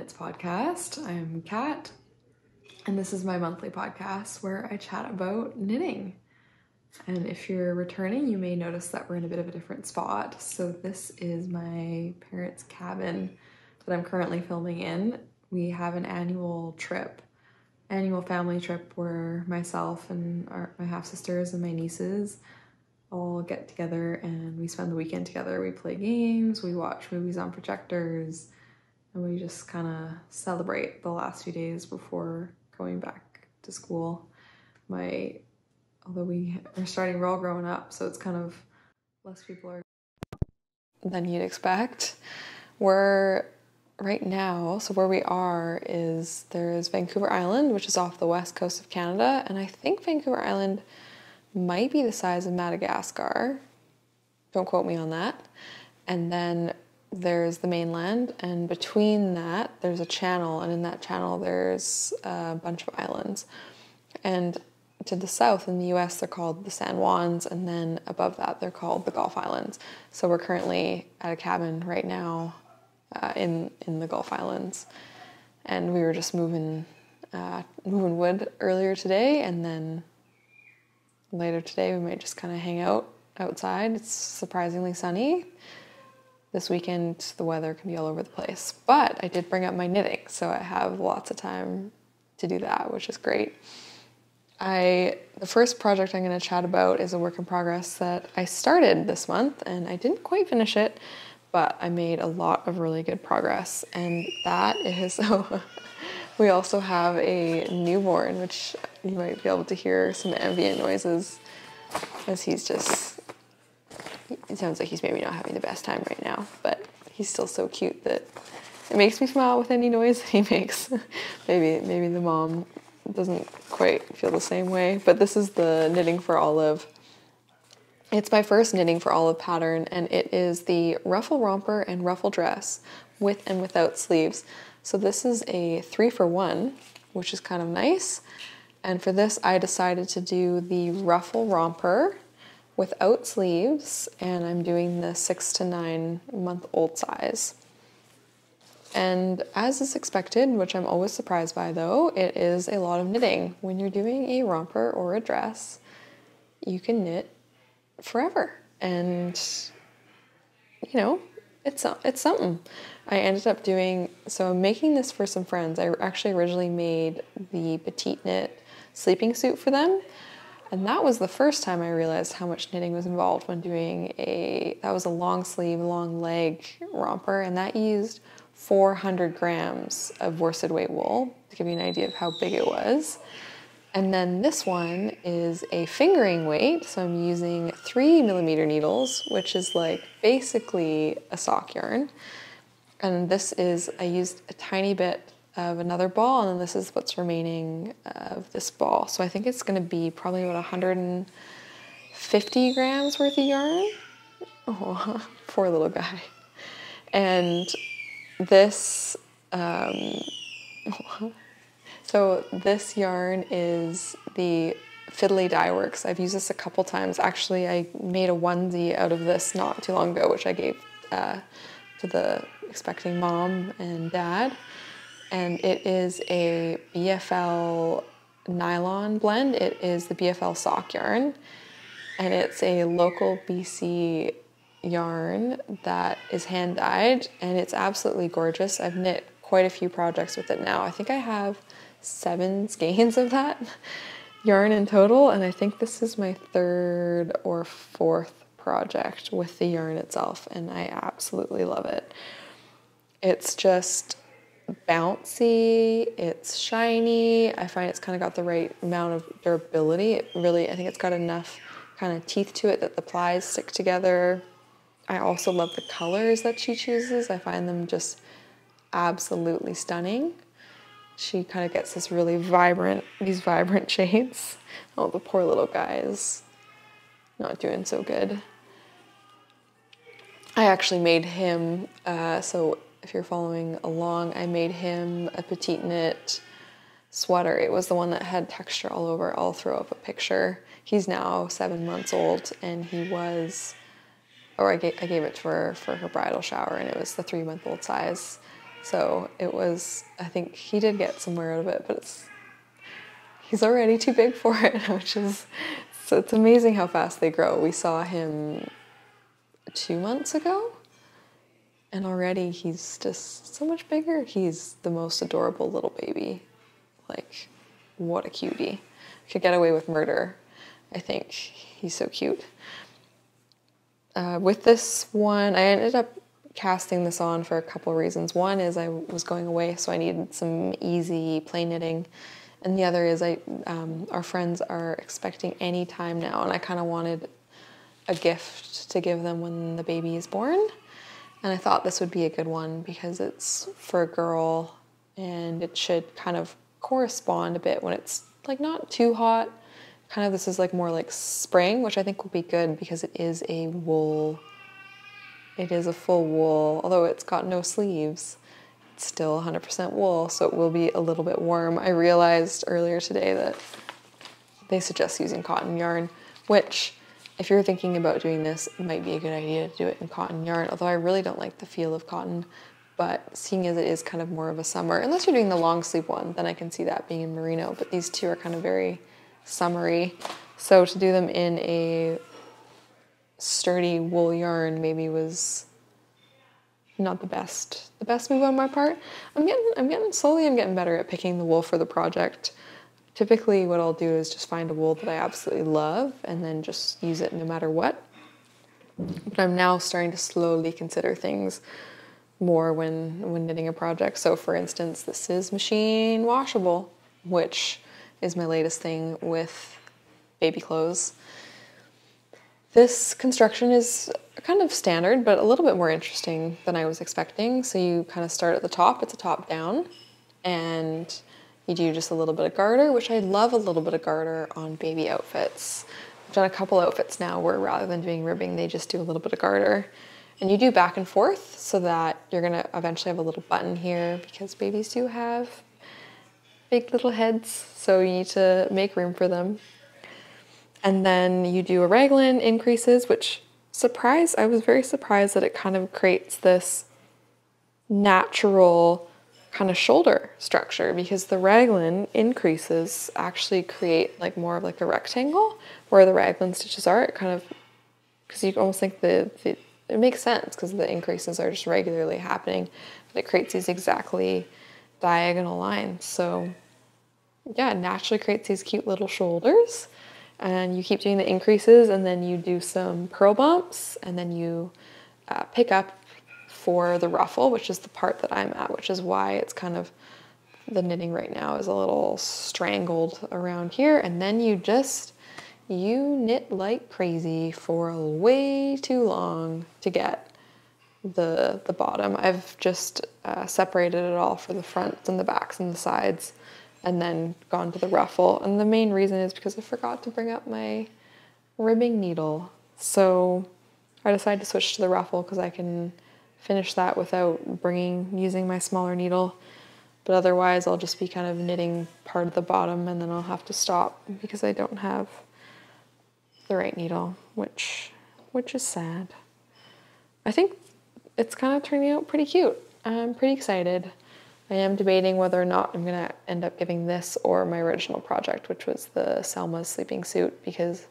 Knits podcast. I'm Kat, and this is my monthly podcast where I chat about knitting. And if you're returning, you may notice that we're in a bit of a different spot. So this is my parents' cabin that I'm currently filming in. We have an annual family trip where myself and my half-sisters and my nieces all get together and we spend the weekend together. We play games, we watch movies on projectors, and we just kind of celebrate the last few days before going back to school. Although we're all growing up, so it's kind of less people are than you'd expect. We're right now, so where we are is there's Vancouver Island, which is off the west coast of Canada, and I think Vancouver Island might be the size of Madagascar. Don't quote me on that. And then there's the mainland, and between that there's a channel, and in that channel there's a bunch of islands. And to the south in the US they're called the San Juans, and then above that they're called the Gulf Islands. So we're currently at a cabin right now in the Gulf Islands, and we were just moving wood earlier today, and then later today we might just kind of hang out outside. It's surprisingly sunny. This weekend the weather can be all over the place, but I did bring up my knitting, so I have lots of time to do that, which is great. The first project I'm going to chat about is a work in progress that I started this month, and I didn't quite finish it, but I made a lot of really good progress, and that is, we also have a newborn, which you might be able to hear some ambient noises as it sounds like he's maybe not having the best time right now, but he's still so cute that it makes me smile with any noise he makes. Maybe the mom doesn't quite feel the same way, but this is the Knitting for Olive. It's my first Knitting for Olive pattern, and it is the Ruffle Romper and Ruffle Dress with and without sleeves. So this is a 3-for-1, which is kind of nice. And for this, I decided to do the Ruffle Romper without sleeves, and I'm doing the 6 to 9 month old size. And as is expected, which I'm always surprised by though, it is a lot of knitting. When you're doing a romper or a dress, you can knit forever. And you know, it's something. I ended up I'm making this for some friends. I actually originally made the Petite knit sleeping suit for them. And that was the first time I realized how much knitting was involved when doing that was a long sleeve, long leg romper, and that used 400 grams of worsted weight wool, to give you an idea of how big it was. And then this one is a fingering weight, so I'm using 3mm needles, which is like basically a sock yarn. And I used a tiny bit of another ball, and then this is what's remaining of this ball. So I think it's going to be probably about 150 grams worth of yarn. Oh, poor little guy. And this, so this yarn is the Fidley Dyeworks. I've used this a couple times. Actually, I made a onesie out of this not too long ago, which I gave to the expecting mom and dad. And it is a BFL nylon blend. It is the BFL sock yarn, and it's a local BC yarn that is hand dyed, and it's absolutely gorgeous. I've knit quite a few projects with it now. I think I have 7 skeins of that yarn in total, and I think this is my 3rd or 4th project with the yarn itself, and I absolutely love it. It's just bouncy, it's shiny. I find it's kind of got the right amount of durability. I think it's got enough kind of teeth to it that the plies stick together. I also love the colors that she chooses. I find them just absolutely stunning. She kind of gets these vibrant shades. Oh, the poor little guy is not doing so good. I actually made him, so if you're following along, I made him a Petite knit sweater. It was the one that had texture all over. I'll throw up a picture. He's now 7 months old, and I gave it to her for her bridal shower, and it was the 3-month-old size. So it was, I think he did get some wear out of it, but he's already too big for it, which is, so it's amazing how fast they grow. We saw him 2 months ago, and already he's just so much bigger. He's the most adorable little baby. Like, what a cutie. Could get away with murder. I think he's so cute. With this one, I ended up casting this on for a couple of reasons. One is I was going away, so I needed some easy plain knitting. And the other is our friends are expecting any time now, and I kind of wanted a gift to give them when the baby is born. And I thought this would be a good one because it's for a girl and it should kind of correspond a bit when it's like not too hot. Kind of this is like more like spring, which I think will be good because it is a wool. It is a full wool, although it's got no sleeves. It's still 100% wool, so it will be a little bit warm. I realized earlier today that they suggest using cotton yarn, which if you're thinking about doing this, it might be a good idea to do it in cotton yarn, although I really don't like the feel of cotton. But seeing as it is kind of more of a summer, unless you're doing the long sleeve one, then I can see that being in merino, but these two are kind of very summery. So to do them in a sturdy wool yarn maybe was not the best move on my part. I'm getting better at picking the wool for the project. Typically what I'll do is just find a wool that I absolutely love and then just use it no matter what. But I'm now starting to slowly consider things more when knitting a project. So for instance, this is machine washable, which is my latest thing with baby clothes. This construction is kind of standard, but a little bit more interesting than I was expecting. So you kind of start at the top, it's a top down, and you do just a little bit of garter, which I love a little bit of garter on baby outfits. I've done a couple outfits now where rather than doing ribbing, they just do a little bit of garter. And you do back and forth so that you're gonna eventually have a little button here because babies do have big little heads, so you need to make room for them. And then you do a raglan increases, which I was very surprised that it kind of creates this natural kind of shoulder structure because the raglan increases actually create like more of like a rectangle where the raglan stitches are. It kind of, because you almost think it makes sense because the increases are just regularly happening, but it creates these exactly diagonal lines. So yeah, it naturally creates these cute little shoulders, and you keep doing the increases and then you do some purl bumps and then you pick up for the ruffle, which is the part that I'm at, which is why it's kind of, the knitting right now is a little strangled around here. And then you knit like crazy for way too long to get the bottom. I've just separated it all for the fronts and the backs and the sides and then gone to the ruffle. And the main reason is because I forgot to bring up my ribbing needle. So I decided to switch to the ruffle because I can finish that without using my smaller needle. But otherwise I'll just be kind of knitting part of the bottom and then I'll have to stop because I don't have the right needle, which is sad. I think it's kind of turning out pretty cute. I'm pretty excited. I am debating whether or not I'm gonna end up giving this or my original project, which was the Selma's sleeping suit, because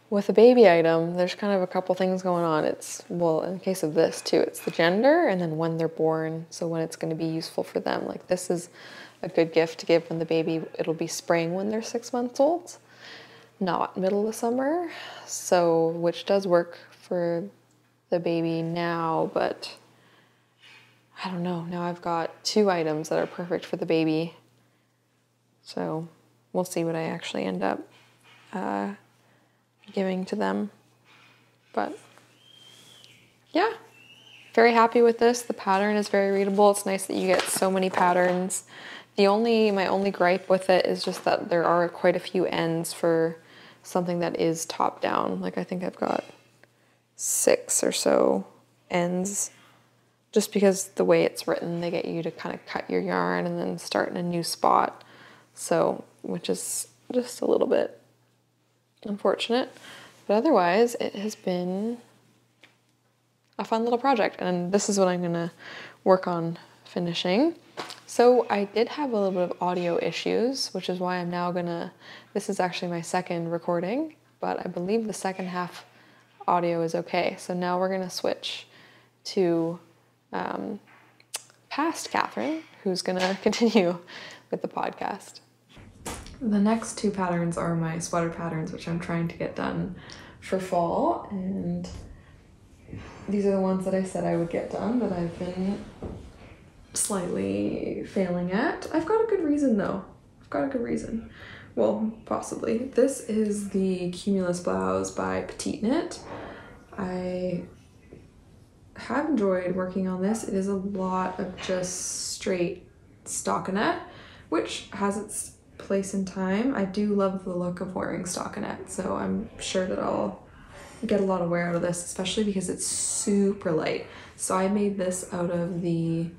with a baby item, there's kind of a couple things going on. Well, in the case of this too, it's the gender and then when they're born, so when it's going to be useful for them. Like this is a good gift to give when the baby, it'll be spring when they're 6 months old, not middle of summer. So, which does work for the baby now, but I don't know. Now I've got 2 items that are perfect for the baby. So we'll see what I actually end up giving to them. But yeah, very happy with this. The pattern is very readable. It's nice that you get so many patterns. My only gripe with it is just that there are quite a few ends for something that is top down. Like I think I've got 6 or so ends, just because the way it's written, they get you to kind of cut your yarn and then start in a new spot. So, which is just a little bit unfortunate, but otherwise it has been a fun little project, and this is what I'm gonna work on finishing. So I did have a little bit of audio issues, which is why I'm now this is actually my second recording, but I believe the second half audio is okay. So now we're gonna switch to past Catherine, who's gonna continue with the podcast. The next two patterns are my sweater patterns, which I'm trying to get done for fall, and these are the ones that I said I would get done that I've been slightly failing at. I've got a good reason though. I've got a good reason. Well, possibly. This is the Cumulus Blouse by Petite Knit. I have enjoyed working on this. It is a lot of just straight stockinette, which has its place in time. I do love the look of wearing stockinette, so I'm sure that I'll get a lot of wear out of this, especially because it's super light. So I made this out of the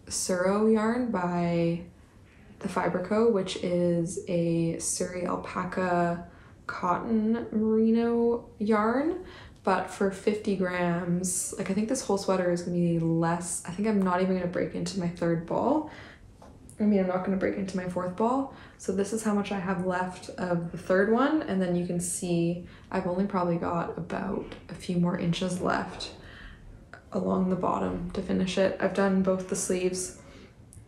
Cirro yarn by the Fibre Co, which is a Surrey alpaca cotton merino yarn, but for 50 grams, like I think this whole sweater is gonna be less. I think I'm not even gonna break into my third ball. I mean, I'm not gonna break into my fourth ball. So this is how much I have left of the third one. And then you can see I've only probably got about a few more inches left along the bottom to finish it. I've done both the sleeves,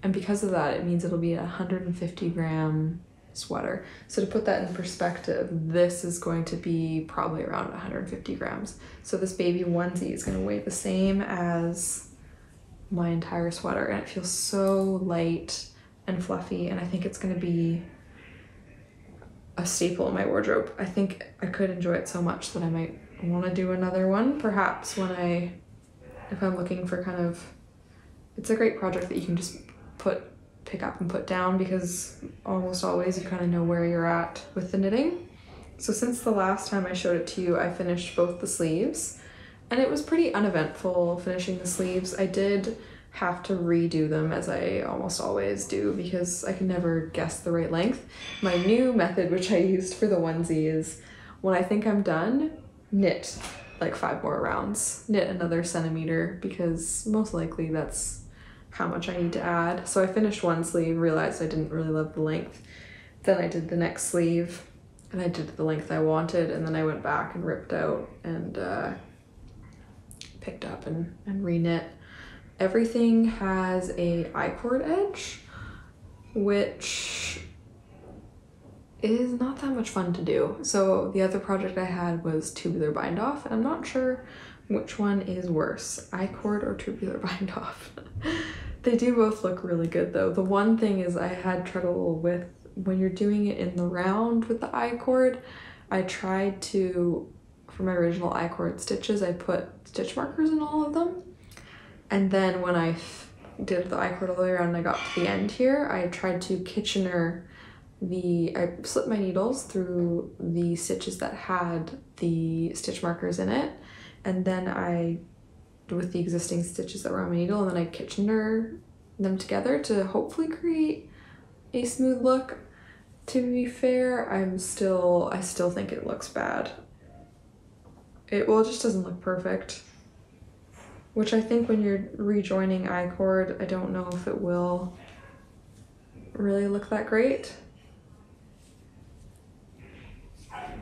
and because of that, it means it'll be a 150 gram sweater. So to put that in perspective, this is going to be probably around 150 grams. So this baby onesie is gonna weigh the same as my entire sweater, and it feels so light and fluffy, and I think it's gonna be a staple in my wardrobe. I think I could enjoy it so much that I might want to do another one, perhaps if I'm looking for kind of, it's a great project that you can just pick up and put down, because almost always you kind of know where you're at with the knitting. So since the last time I showed it to you, I finished both the sleeves, and it was pretty uneventful finishing the sleeves. I did have to redo them, as I almost always do, because I can never guess the right length. My new method, which I used for the onesie, is when I think I'm done, knit like 5 more rounds, knit another centimeter, because most likely that's how much I need to add. So I finished one sleeve, realized I didn't really love the length. Then I did the next sleeve, and I did the length I wanted, and then I went back and ripped out and picked up and re-knit. Everything has a I-cord edge, which is not that much fun to do. So the other project I had was tubular bind off, and I'm not sure which one is worse, I-cord or tubular bind off. They do both look really good though. The one thing is I had trouble with when you're doing it in the round with the I-cord. I tried to, for my original I-cord stitches, I put stitch markers in all of them. And then when I did the I-cord all the way around and I got to the end here, I tried to Kitchener I slipped my needles through the stitches that had the stitch markers in it. And then with the existing stitches that were on my needle, and then I Kitchener them together to hopefully create a smooth look. To be fair, I still think it looks bad. It just doesn't look perfect. Which I think when you're rejoining I-cord, I don't know if it will really look that great.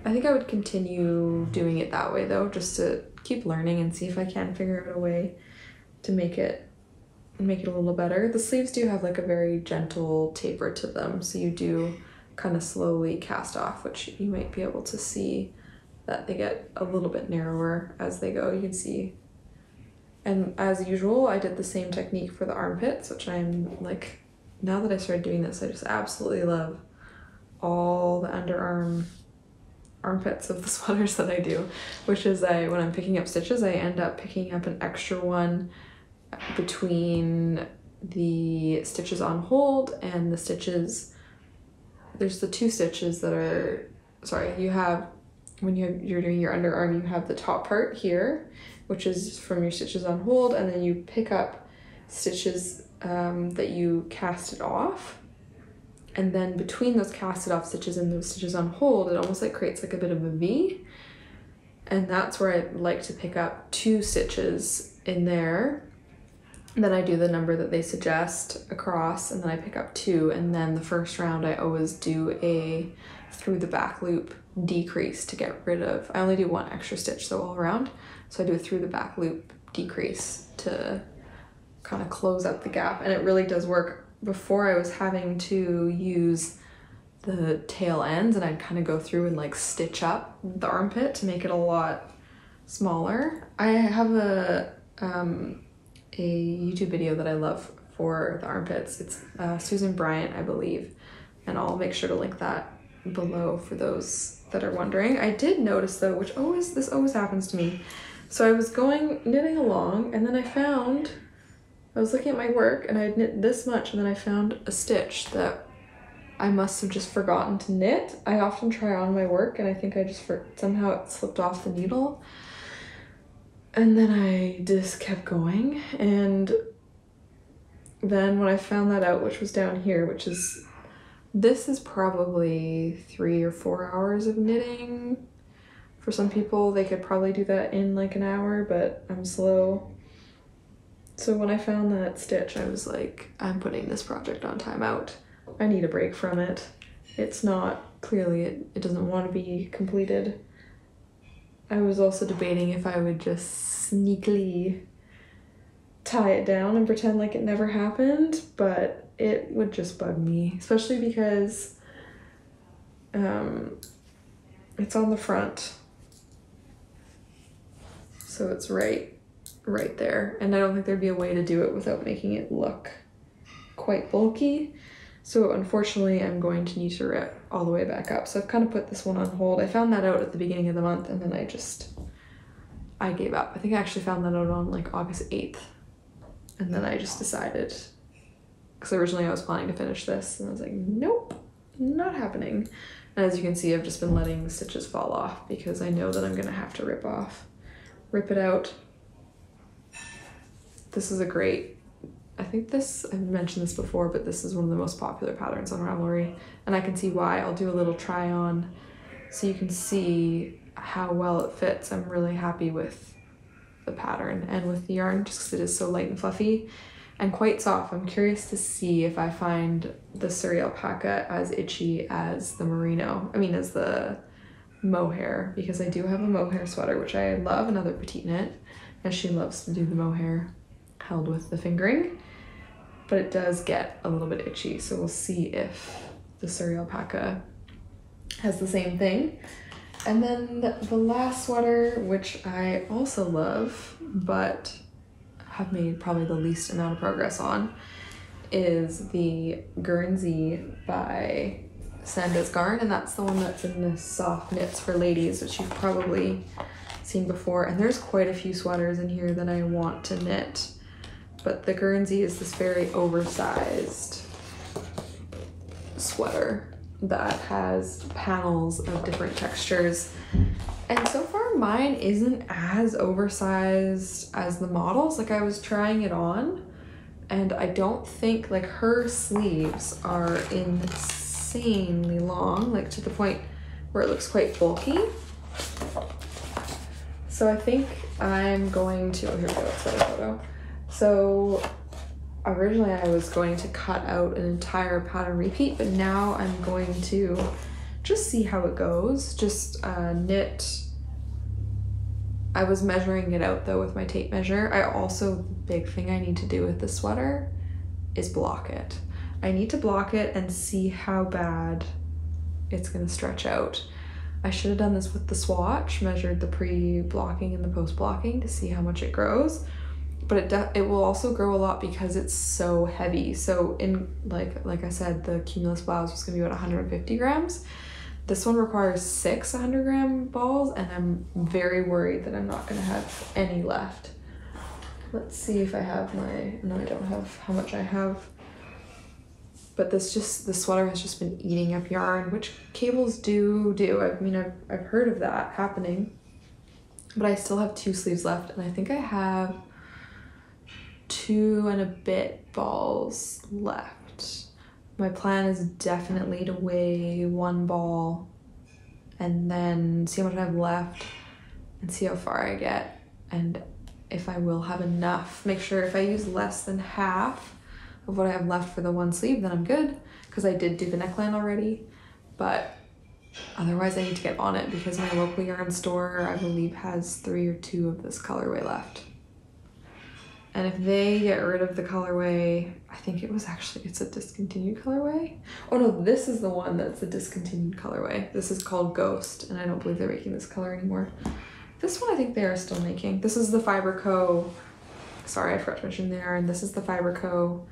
I think I would continue doing it that way though, just to keep learning and see if I can figure out a way to make it a little better. The sleeves do have like a very gentle taper to them, so you do kind of slowly cast off, which you might be able to see that they get a little bit narrower as they go. You can see. And as usual, I did the same technique for the armpits, which I'm like, now that I started doing this, I just absolutely love all the armpits of the sweaters that I do, which is when I'm picking up stitches, I end up picking up an extra one between the stitches on hold and the stitches. There's the 2 stitches that are, you have, when you're doing your underarm, you have the top part here, which is from your stitches on hold, and then you pick up stitches that you casted off, and then between those casted off stitches and those stitches on hold, it almost like creates like a bit of a V. And that's where I like to pick up 2 stitches in there. Then I do the number that they suggest across, and then I pick up 2, and then the first round I always do a through the back loop decrease to get rid of, I only do 1 extra stitch though all around, so I do a through the back loop decrease to kind of close up the gap, and it really does work. Before I was having to use the tail ends, and I'd kind of go through and like stitch up the armpit to make it a lot smaller. I have a YouTube video that I love for the armpits. It's Susan Bryant, I believe, and I'll make sure to link that below for those that are wondering. I did notice though, which this always happens to me. So I was knitting along, and then I was looking at my work and I'd knit this much, and then I found a stitch that I must have just forgotten to knit. I often try on my work and I think I just somehow it slipped off the needle. And then I just kept going, and then when I found that out, which was down here, this is probably 3 or 4 hours of knitting. For some people, they could probably do that in like an hour, but I'm slow. So when I found that stitch, I was like, I'm putting this project on timeout. I need a break from it. It's not, clearly it doesn't want to be completed. I was also debating if I would just sneakily tie it down and pretend like it never happened, but it would just bug me, especially because it's on the front. So it's right there. And I don't think there'd be a way to do it without making it look quite bulky. So unfortunately, I'm going to need to rip all the way back up. So I've kind of put this one on hold. I found that out at the beginning of the month, and then I gave up. I think I actually found that out on like August 8th. And then I just decided, because originally I was planning to finish this, and I was like, nope, not happening. And as you can see, I've just been letting the stitches fall off because I know that I'm gonna have to rip it out. This is a great, I've mentioned this before, but this is one of the most popular patterns on Ravelry, and I can see why. I'll do a little try on so you can see how well it fits. I'm really happy with the pattern and with the yarn just because it is so light and fluffy and quite soft. I'm curious to see if I find the Surrey alpaca as itchy as the merino, as the mohair, because I do have a mohair sweater, which I love, another Petite knit, and she loves to do the mohair held with the fingering. But it does get a little bit itchy, so we'll see if the Surrey alpaca has the same thing. And then the last sweater, which I also love, but have made probably the least amount of progress on, is the Guernsey by Sandnes Garn, and that's the one that's in the soft knits for ladies, which you've probably seen before. And there's quite a few sweaters in here that I want to knit. But the Guernsey is this very oversized sweater that has panels of different textures. And so far mine isn't as oversized as the models. Like I was trying it on and I don't think, like her sleeves are insanely long, like to the point where it looks quite bulky. So I think I'm going to, oh here we go, let's set a photo. So originally I was going to cut out an entire pattern repeat, but now I'm going to just see how it goes. Just knit. I was measuring it out though with my tape measure. The big thing I need to do with the sweater is block it. I need to block it and see how bad it's gonna stretch out. I should have done this with the swatch, measured the pre-blocking and the post-blocking to see how much it grows. But it will also grow a lot because it's so heavy. So in like I said, the Cumulus Blouse was gonna be about 150 grams. This one requires 6 100-gram balls, and I'm very worried that I'm not gonna have any left. Let's see if I have no, I don't have how much I have. But the sweater has just been eating up yarn, which cables do. I've heard of that happening. But I still have 2 sleeves left, and I think I have 2 and a bit balls left. My plan is definitely to weigh 1 ball and then see how much I have left, and see how far I get, and if I will have enough. Make sure if I use less than half of what I have left for the one sleeve, then I'm good, because I did do the neckline already. But otherwise I need to get on it, because my local yarn store, I believe, has 3 or 2 of this colorway left. And if they get rid of the colorway, I think it's a discontinued colorway. Oh no, this is the one that's a discontinued colorway. This is called Ghost, and I don't believe they're making this color anymore. This one I think they are still making. This is the Fibre Co. Sorry, I forgot to mention the yarn. This is the Fibre Co.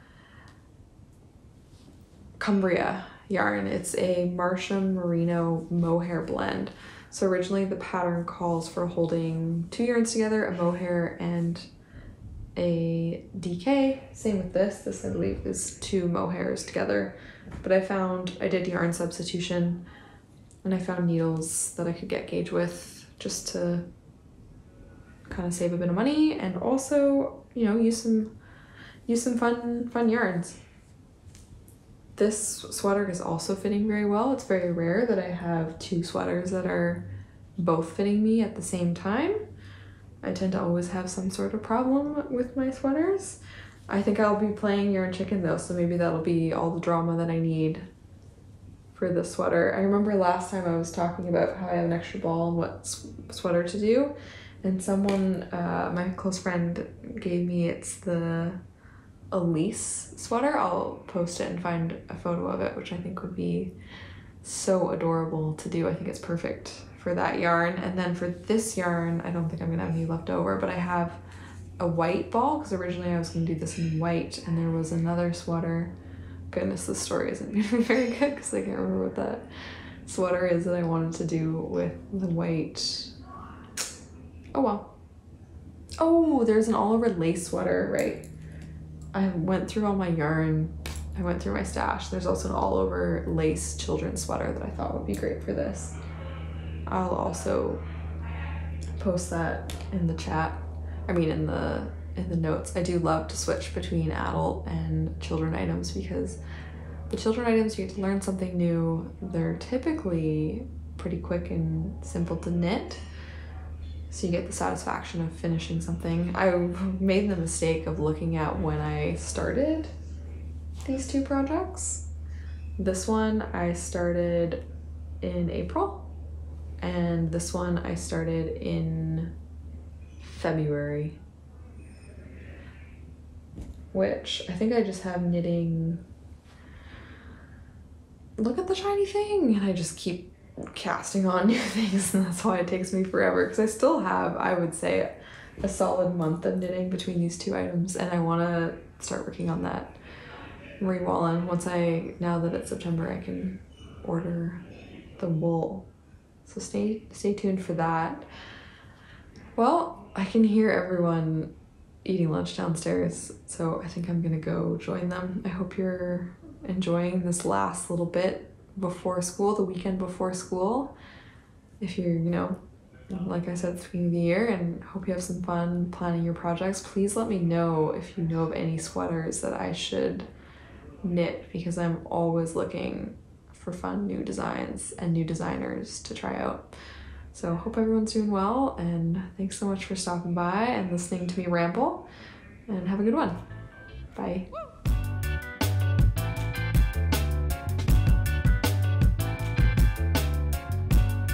Cumbria yarn. It's a Marsham Merino mohair blend. So originally the pattern calls for holding 2 yarns together, a mohair and a DK. Same with this. This I believe is 2 mohairs together. But I did yarn substitution, and I found needles that I could get gauge with, just to kind of save a bit of money and also, you know, use some fun yarns. This sweater is also fitting very well. It's very rare that I have 2 sweaters that are both fitting me at the same time. I tend to always have some sort of problem with my sweaters. I think I'll be playing Yarn Chicken though, so maybe that'll be all the drama that I need for this sweater. I remember last time I was talking about how I have an extra ball and what sweater to do, and someone, my close friend, gave me, it's the Elise sweater. I'll post it and find a photo of it, which I think would be so adorable to do. I think it's perfect for that yarn. And then for this yarn, I don't think I'm gonna have any left over, but I have a white ball, because originally I was gonna do this in white, and there was another sweater. Goodness, this story isn't gonna be very good because I can't remember what that sweater is that I wanted to do with the white. Oh well. Oh, there's an all over lace sweater, right? I went through all my yarn. I went through my stash. There's also an all over lace children's sweater that I thought would be great for this. I'll also post that in the chat. I mean in the notes. I do love to switch between adult and children items, because the children items, you get to learn something new. They're typically pretty quick and simple to knit, so you get the satisfaction of finishing something. I made the mistake of looking at when I started these 2 projects. This one I started in April, and this one I started in February, which I think I just have knitting. Look at the shiny thing, and I just keep casting on new things, and that's why it takes me forever, because I still have, I would say, a solid month of knitting between these 2 items, and I want to start working on that rewalling. Now that it's September, I can order the wool, so stay tuned for that. Well, I can hear everyone eating lunch downstairs, so I think I'm gonna go join them. I hope you're enjoying this last little bit before school, the weekend before school. If you're, you know, like I said at the beginning of the year, and hope you have some fun planning your projects. Please let me know if you know of any sweaters that I should knit, because I'm always looking for fun new designs and new designers to try out. So hope everyone's doing well, and thanks so much for stopping by and listening to me ramble, and have a good one. Bye.